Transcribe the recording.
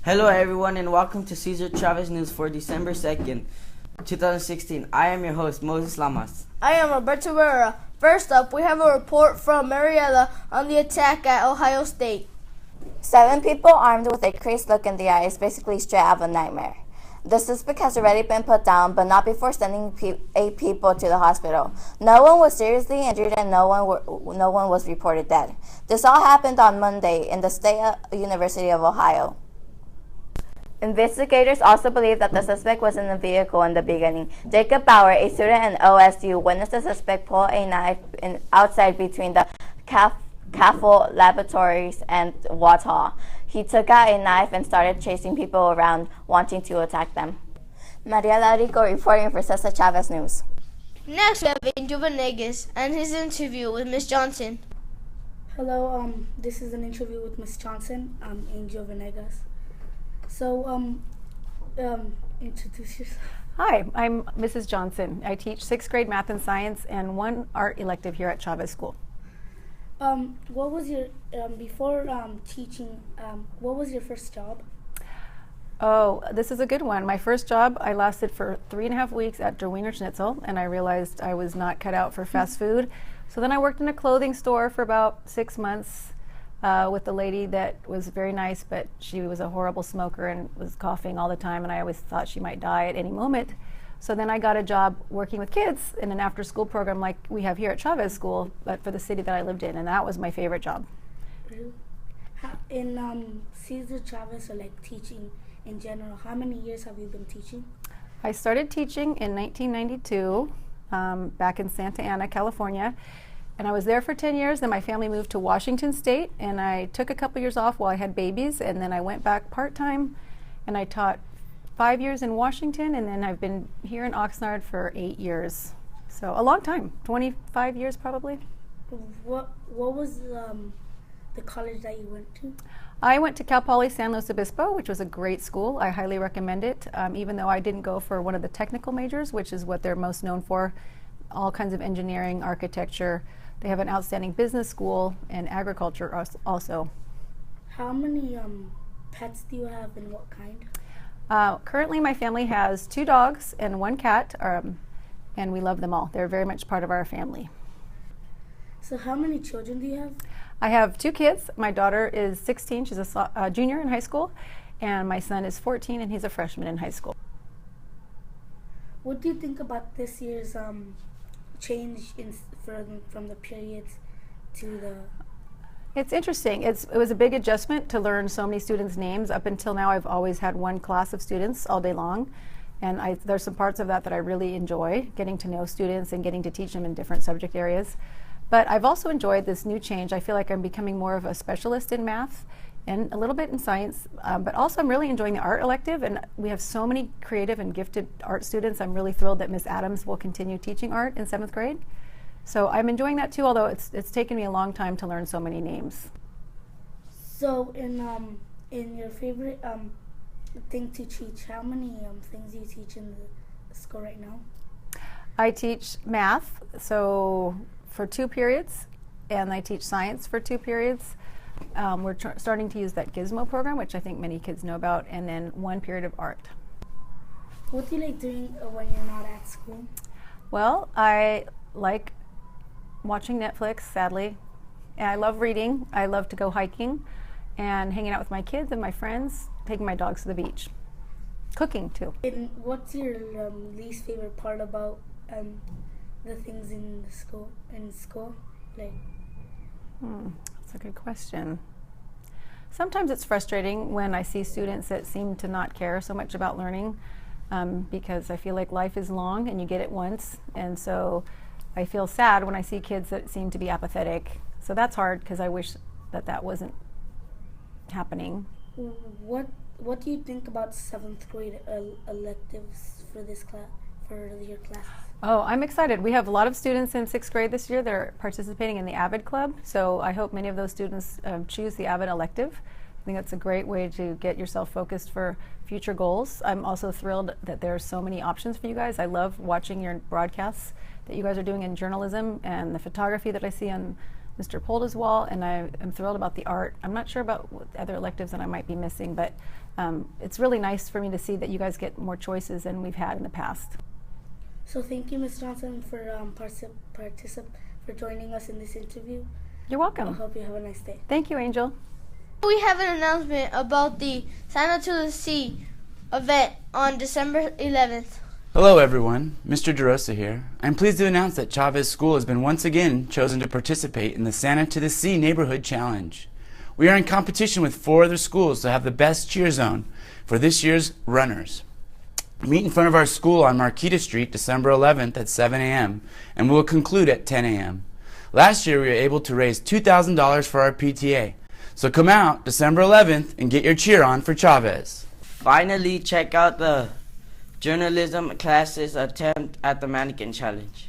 Hello everyone and welcome to Cesar Chavez News for December 2nd, 2016. I am your host, Moses Lamas. I am Roberto Barrera. First up, we have a report from Mariela on the attack at Ohio State. 7 people armed with a crazed look in the eyes, basically straight out of a nightmare. The suspect has already been put down, but not before sending 8 people to the hospital. No one was seriously injured and no one was reported dead. This all happened on Monday in the State University of Ohio. Investigators also believe that the suspect was in the vehicle in the beginning. Jacob Bauer, a student in OSU, witnessed the suspect pull a knife outside between the CAFL Laboratories and Watts Hall. He took out a knife and started chasing people around, wanting to attack them. Maria Laurico reporting for Cesar Chavez News. Next, we have Angel Venegas and his interview with Miss Johnson. Hello, this is an interview with Miss Johnson. I'm Angel Venegas. So, introduce yourself. Hi, I'm Mrs. Johnson. I teach 6th grade math and science and 1 art elective here at Chavez School. What was your, before teaching, what was your first job? Oh, this is a good one. My first job, I lasted for 3.5 weeks at Der Wiener Schnitzel, and I realized I was not cut out for fast food. So then I worked in a clothing store for about 6 months with a lady that was very nice, but she was a horrible smoker and was coughing all the time, and I always thought she might die at any moment. So then I got a job working with kids in an after-school program like we have here at Chavez School, but for the city that I lived in, and that was my favorite job. Really? In Cesar Chavez, or like teaching in general, how many years have you been teaching? I started teaching in 1992 back in Santa Ana, California, and I was there for 10 years. Then my family moved to Washington State, and I took a couple years off while I had babies, and then I went back part-time, and I taught 5 years in Washington, and then I've been here in Oxnard for 8 years. So a long time, 25 years probably. What was the college that you went to? I went to Cal Poly San Luis Obispo, which was a great school. I highly recommend it, even though I didn't go for one of the technical majors, which is what they're most known for, all kinds of engineering, architecture. They have an outstanding business school and agriculture also. How many pets do you have and what kind? Currently, my family has 2 dogs and 1 cat, and we love them all. They're very much part of our family. So how many children do you have? I have 2 kids. My daughter is 16. She's a junior in high school, and my son is 14, and he's a freshman in high school. What do you think about this year's change from the periods to the... It's interesting. It was a big adjustment to learn so many students' names. Up until now, I've always had 1 class of students all day long, and there's some parts of that I really enjoy, getting to know students and getting to teach them in different subject areas. But I've also enjoyed this new change. I feel like I'm becoming more of a specialist in math and a little bit in science, but also I'm really enjoying the art elective, and we have so many creative and gifted art students. I'm really thrilled that Miss Adams will continue teaching art in 7th grade. So I'm enjoying that too, although it's taken me a long time to learn so many names. So in your favorite thing to teach, how many things do you teach in the school right now? I teach math, so for 2 periods, and I teach science for 2 periods. We're starting to use that Gizmo program, which I think many kids know about, and then 1 period of art. What do you like doing when you're not at school? Well, I like watching Netflix, sadly. And I love reading. I love to go hiking and hanging out with my kids and my friends, taking my dogs to the beach. Cooking, too. And what's your least favorite part about the things in school? Like, That's a good question. Sometimes it's frustrating when I see students that seem to not care so much about learning, because I feel like life is long and you get it once, and so I feel sad when I see kids that seem to be apathetic. So that's hard because I wish that wasn't happening. What do you think about 7th grade electives for this class, for your classes? Oh, I'm excited. We have a lot of students in 6th grade this year that are participating in the AVID Club, so I hope many of those students choose the AVID elective. I think that's a great way to get yourself focused for future goals. I'm also thrilled that there are so many options for you guys. I love watching your broadcasts that you guys are doing in journalism and the photography that I see on Mr. Pold as well, and I am thrilled about the art. I'm not sure about what other electives that I might be missing, but it's really nice for me to see that you guys get more choices than we've had in the past. So thank you, Ms. Johnson, for for joining us in this interview. You're welcome. I hope you have a nice day. Thank you, Angel. We have an announcement about the Santa to the Sea event on December 11th. Hello everyone, Mr. DeRosa here. I'm pleased to announce that Chavez School has been once again chosen to participate in the Santa to the Sea Neighborhood Challenge. We are in competition with 4 other schools to have the best cheer zone for this year's runners. Meet in front of our school on Marquita Street December 11th at 7 a.m. and we'll conclude at 10 a.m. Last year we were able to raise $2,000 for our PTA. So come out December 11th and get your cheer on for Chavez. Finally, check out the journalism classes attempt at the mannequin challenge.